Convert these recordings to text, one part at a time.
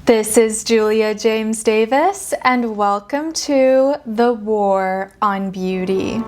This is Julia James Davis, and welcome to The War on Beauty.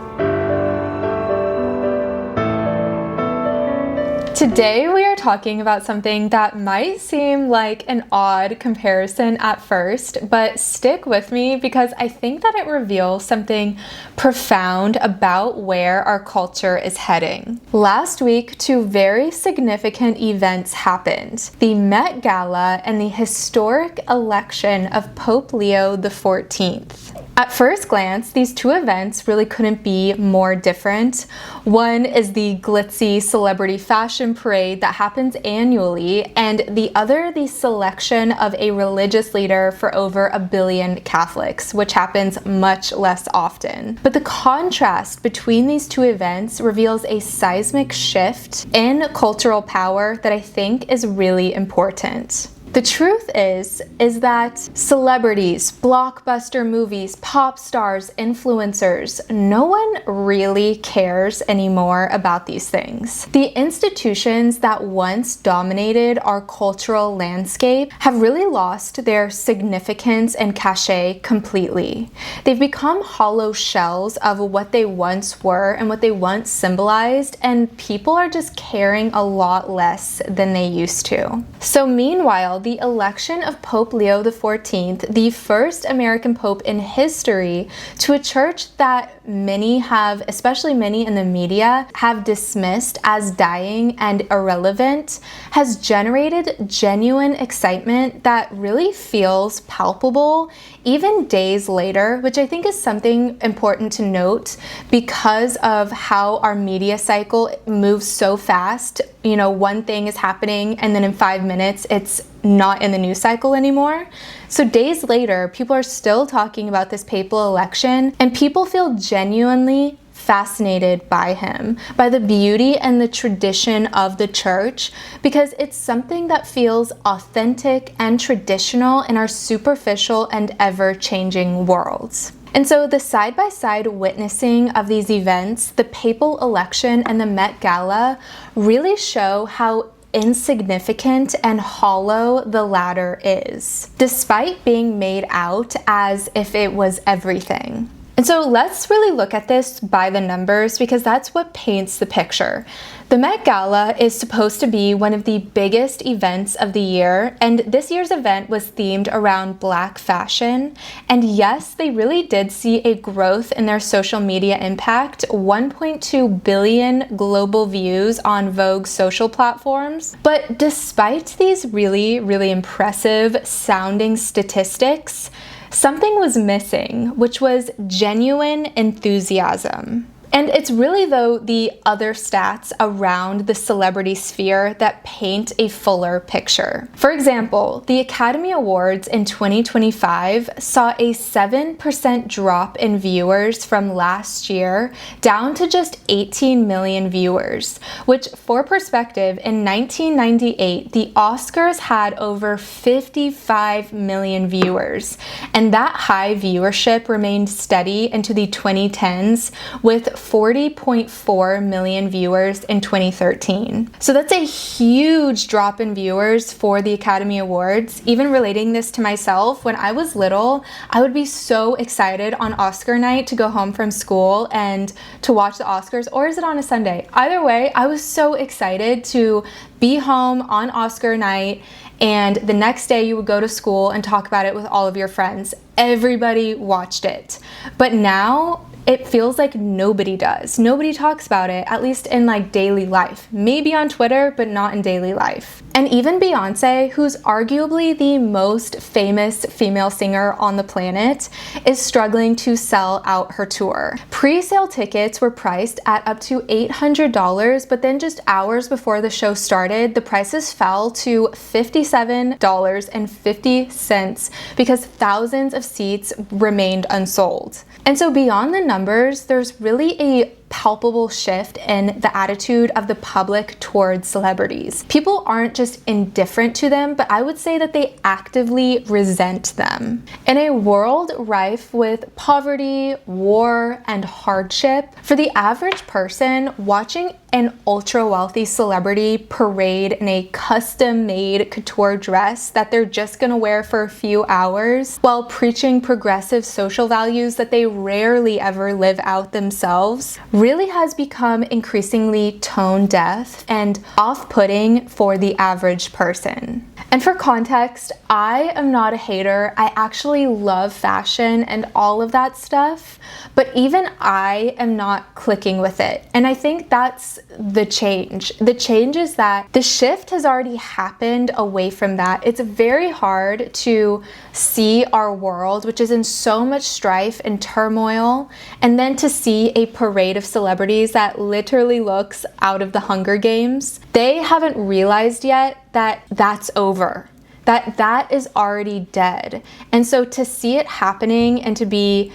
Today we are talking about something that might seem like an odd comparison at first, but stick with me because I think that it reveals something profound about where our culture is heading. Last week, two very significant events happened: the Met Gala and the historic election of Pope Leo XIV. At first glance, these two events really couldn't be more different. One is the glitzy celebrity fashion parade that happens annually, and the other the selection of a religious leader for over 1 billion Catholics, which happens much less often. But the contrast between these two events reveals a seismic shift in cultural power that I think is really important. The truth is that celebrities, blockbuster movies, pop stars, influencers, no one really cares anymore about these things. The institutions that once dominated our cultural landscape have really lost their significance and cachet completely. They've become hollow shells of what they once were and what they once symbolized, and people are just caring a lot less than they used to. So meanwhile, the election of Pope Leo XIV, the first American pope in history, to a church that many have, especially many in the media, have dismissed as dying and irrelevant, has generated genuine excitement that really feels palpable even days later, which I think is something important to note because of how our media cycle moves so fast. You know, one thing is happening and then in 5 minutes it's not in the news cycle anymore. So days later, people are still talking about this papal election, and people feel genuinely fascinated by him, by the beauty and the tradition of the church, because it's something that feels authentic and traditional in our superficial and ever-changing worlds. And so the side-by-side witnessing of these events, the papal election and the Met Gala, really show how insignificant and hollow the latter is, despite being made out as if it was everything. And so let's really look at this by the numbers because that's what paints the picture. The Met Gala is supposed to be one of the biggest events of the year, and this year's event was themed around Black fashion. And yes, they really did see a growth in their social media impact, 1.2 billion global views on Vogue's social platforms. But despite these really, really impressive sounding statistics, something was missing, which was genuine enthusiasm. And it's really, though, the other stats around the celebrity sphere that paint a fuller picture. For example, the Academy Awards in 2025 saw a 7% drop in viewers from last year, down to just 18 million viewers, which, for perspective, in 1998, the Oscars had over 55 million viewers. And that high viewership remained steady into the 2010s, with 40.4 million viewers in 2013. So that's a huge drop in viewers for the Academy Awards. Even relating this to myself, when I was little, I would be so excited on Oscar night to go home from school and to watch the Oscars, or is it on a Sunday? Either way, I was so excited to be home on Oscar night, and the next day you would go to school and talk about it with all of your friends. Everybody watched it. But now, it feels like nobody does. Nobody talks about it, at least in like daily life. Maybe on Twitter, but not in daily life. And even Beyonce, who's arguably the most famous female singer on the planet, is struggling to sell out her tour. Pre-sale tickets were priced at up to $800, but then just hours before the show started, the prices fell to $57.50 because thousands of seats remained unsold. And so beyond the numbers, there's really a palpable shift in the attitude of the public towards celebrities. People aren't just indifferent to them, but I would say that they actively resent them. In a world rife with poverty, war, and hardship, for the average person, watching an ultra wealthy celebrity parade in a custom-made couture dress that they're just gonna wear for a few hours while preaching progressive social values that they rarely ever live out themselves really has become increasingly tone deaf and off-putting for the average person. And for context, I am not a hater. I actually love fashion and all of that stuff, but even I am not clicking with it. And I think that's the change. The change is that the shift has already happened away from that. It's very hard to see our world, which is in so much strife and turmoil, and then to see a parade of celebrities that literally looks out of the Hunger Games. They haven't realized yet that that's over, that is already dead. And so to see it happening and to be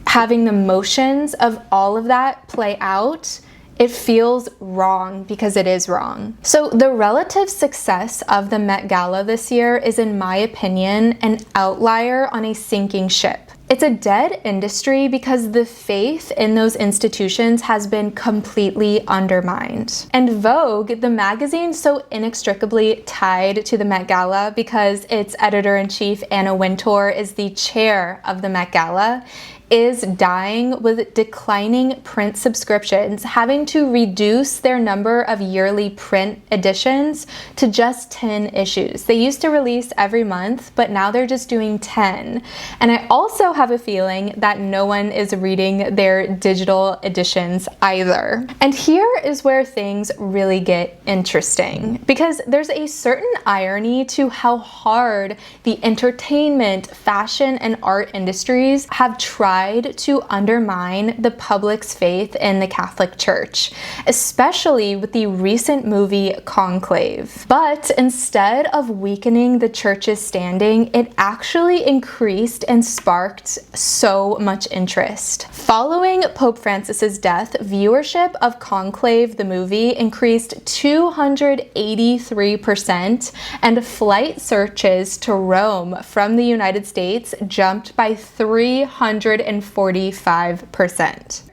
having the motions of all of that play out, it feels wrong because it is wrong. So the relative success of the Met Gala this year is, in my opinion, an outlier on a sinking ship. It's a dead industry because the faith in those institutions has been completely undermined. And Vogue, the magazine so inextricably tied to the Met Gala because its editor-in-chief, Anna Wintour, is the chair of the Met Gala, is dying with declining print subscriptions, having to reduce their number of yearly print editions to just 10 issues. They used to release every month, but now they're just doing 10. And I also have a feeling that no one is reading their digital editions either. And here is where things really get interesting, because there's a certain irony to how hard the entertainment, fashion, and art industries have tried to undermine the public's faith in the Catholic Church, especially with the recent movie Conclave. But instead of weakening the church's standing, it actually increased and sparked so much interest. Following Pope Francis's death, viewership of Conclave, the movie, increased 283%, and flight searches to Rome from the United States jumped by 345%.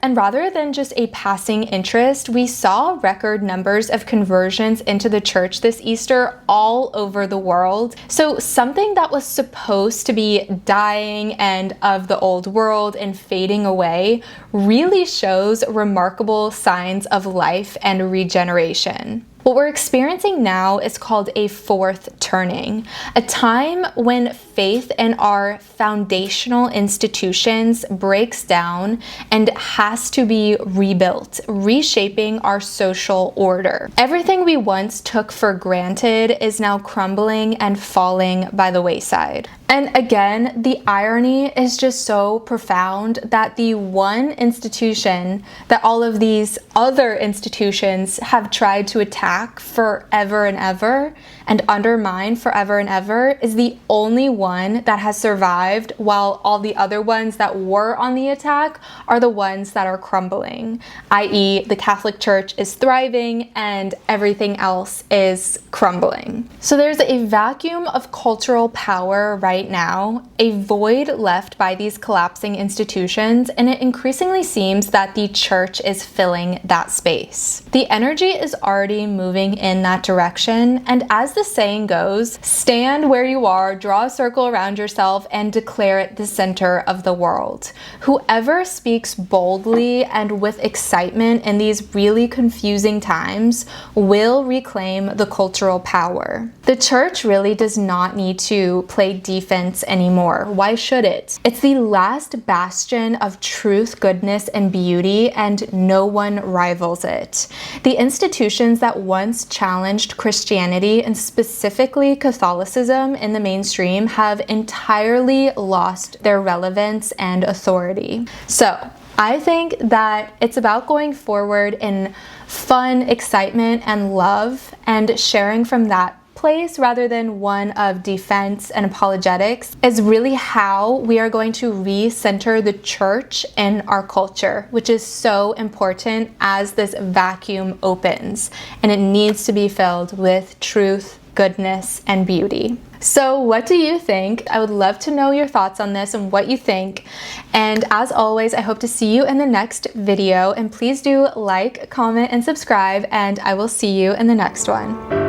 And rather than just a passing interest, we saw record numbers of conversions into the church this Easter all over the world. So something that was supposed to be dying and of the old world and fading away really shows remarkable signs of life and regeneration. What we're experiencing now is called a fourth turning, a time when faith in our foundational institutions breaks down and has to be rebuilt, reshaping our social order. Everything we once took for granted is now crumbling and falling by the wayside. And again, the irony is just so profound that the one institution that all of these other institutions have tried to attack forever and ever and undermine forever and ever is the only one that has survived, while all the other ones that were on the attack are the ones that are crumbling, i.e. the Catholic Church is thriving and everything else is crumbling. So there's a vacuum of cultural power right now, a void left by these collapsing institutions, and it increasingly seems that the church is filling that space. The energy is already moving in that direction, and as the saying goes, stand where you are, draw a circle around yourself, and declare it the center of the world. Whoever speaks boldly and with excitement in these really confusing times will reclaim the cultural power. The church really does not need to play defense anymore. Why should it? It's the last bastion of truth, goodness, and beauty, and no one rivals it. The institutions that once challenged Christianity, and specifically Catholicism in the mainstream, have entirely lost their relevance and authority. So I think that it's about going forward in fun, excitement, and love, and sharing from that place rather than one of defense and apologetics is really how we are going to recenter the church in our culture, which is so important as this vacuum opens, and it needs to be filled with truth, goodness and beauty. So what do you think? I would love to know your thoughts on this and what you think. And as always, I hope to see you in the next video, and please do like, comment, and subscribe, and I will see you in the next one.